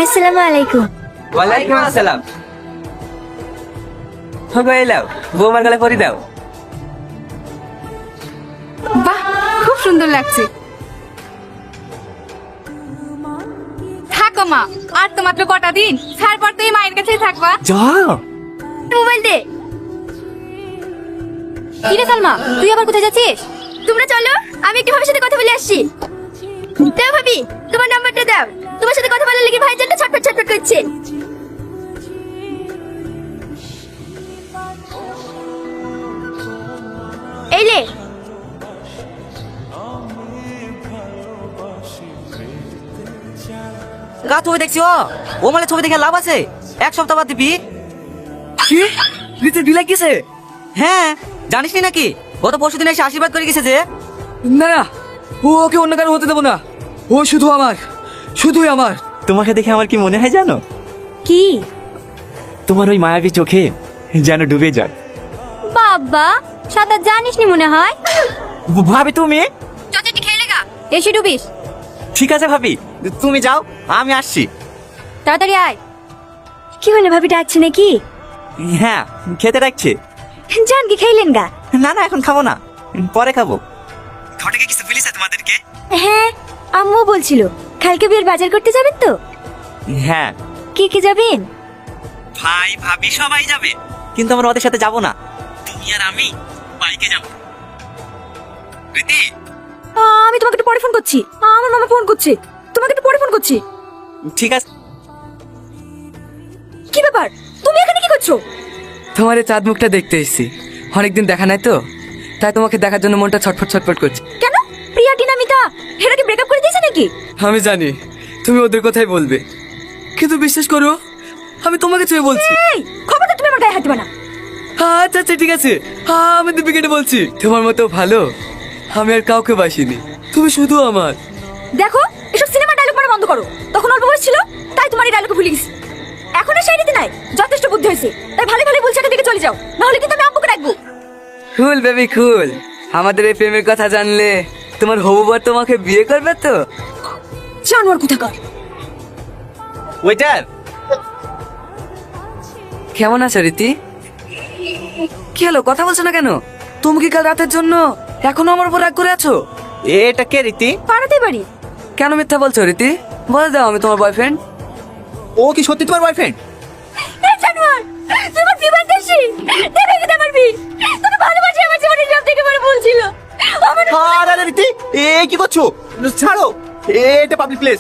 আসসালামু আলাইকুম। ওয়ালাইকুম আসসালাম। এলাও বৌমার গলায় পরি দাও। বাহ, খুব সুন্দর লাগছে। থাকো মা, আর তো মাত্র কটা দিন, তারপর তো এই মায়ের কাছেই থাকবা। যা মোবাইল দে। কি রে সালমা, তুই আবার কোথায় যাচ্ছিস? তোমরা চলো, আমি একটু ভাবির সাথে কথা বলে আসছি। দাও ভাবি, তোমার নাম্বারটা দাও। তোমার সাথে কথা বলার লাগি ভাইজানটা ছটফট ছটফট করছে। এই লে। গা ছবি দেখছি ও মানে ছবি দেখে লাভ আছে? এক সপ্তাহ বাদ দিবি। কি রীতি বিলাই কিসে? হ্যাঁ, জানিস নি নাকি গত পরশু দিন এসে আশীর্বাদ করে গেছে যে। না না, ওকে অন্য কারো হতে দেবো না। ও শুধু আমার, শুধুই আমার। তোমাকে দেখে আমার কি মনে হয় জানো? কি? তোমার ওই মায়াবী চোখে যেন ডুবে যায়। বাবা, সাঁতার জানিস নি মনে হয়। ভাবি তুমি? চচেটি খেয়ে লাগা, এসে ডুবিস। ঠিক আছে ভাবি, তুমি যাও, আমি আসছি। তাড়াতাড়ি আয়। কি হলো, ভাবি ডাকছে নাকি? হ্যাঁ, খেতে ডাকছে। জান কি খাইলেন গা? না না, এখন খাবো না, পরে খাবো। ঘটকে কিছু বলিছে তোমাদেরকে? হ্যাঁ, আম্মু বলছিল কালকে বিয়ের বাজার করতে যাবেন তো। হ্যাঁ, কে কে যাবেন? ভাই ভাবি সবাই যাবে, কিন্তু আমরা ওদের সাথে যাব না। তুমি আর আমি বাইকে যাব। রীতি, আমি তোমাকে একটু পরে ফোন করছি। আমার মামা ফোন করছে, তোমাকে একটু পরে ফোন করছি। ঠিক আছে। কি ব্যাপার, তুমি এখানে কি করছো? তোমার এই চাঁদ মুখটা দেখতে এসেছি, অনেকদিন দেখা নাই তো, তাই তোমাকে দেখার জন্য মনটা ছটফট ছটফট করছে। কেন, প্রিয়া টিনা মিতা এরা কি ব্রেকআপ করে দিয়েছে নাকি? আমি জানি তুমি ওদের কথাই বলবে, কিন্তু বিশ্বাস করো আমি তোমাকে ছুঁয়ে বলছি। এই খবরদার তুমি আমার গায়ে হাত দিবা না। আচ্ছা আচ্ছা ঠিক আছে, আমি দীপিকাকে বলছি তোমার মতো ভালো আমি আর কাউকে বাসিনি, তুমি শুধু আমার। দেখো, এসব সিনেমা ডায়লগ মারা বন্ধ করো। তখন অল্প বয়স ছিল তাই তোমার এই ডায়লগ ভুলে গেছি। এখন আর সেই রীতি নাই, যথেষ্ট বুদ্ধি হয়েছে। তাই ভালো ভালো বলছে দিকে চলে যাও, নাহলে কিন্তু আমি আব্বুকে ডাকবো। কুল বেবি কুল, আমাদের এই প্রেমের কথা জানলে তোমার হবু বর তোমাকে বিয়ে করবে তো? জানোয়ার কোথাকার। ওয়েটার। কেমন আছো রীতি? কি হলো, কথা বলছো না কেন? তুমি কি কাল রাতের জন্য এখনো আমার উপর রাগ করে আছো? এটা কে রীতি? পাড়াতেই বাড়ি। কেন মিথ্যা বলছো রীতি? বলে দাও আমি তোমার বয়ফ্রেন্ড। ও কি সত্যি তোমার বয়ফ্রেন্ড? এই জানোয়ার, তোমার জীবন দেশি দেবে কি আমার বি? তোকে ভালোবাসি, আমার জীবনের সব থেকে বড় ভুল ছিল। আমার আরে রীতি, এ কি করছো? ছাড়ো, এটা পাবলিক প্লেস।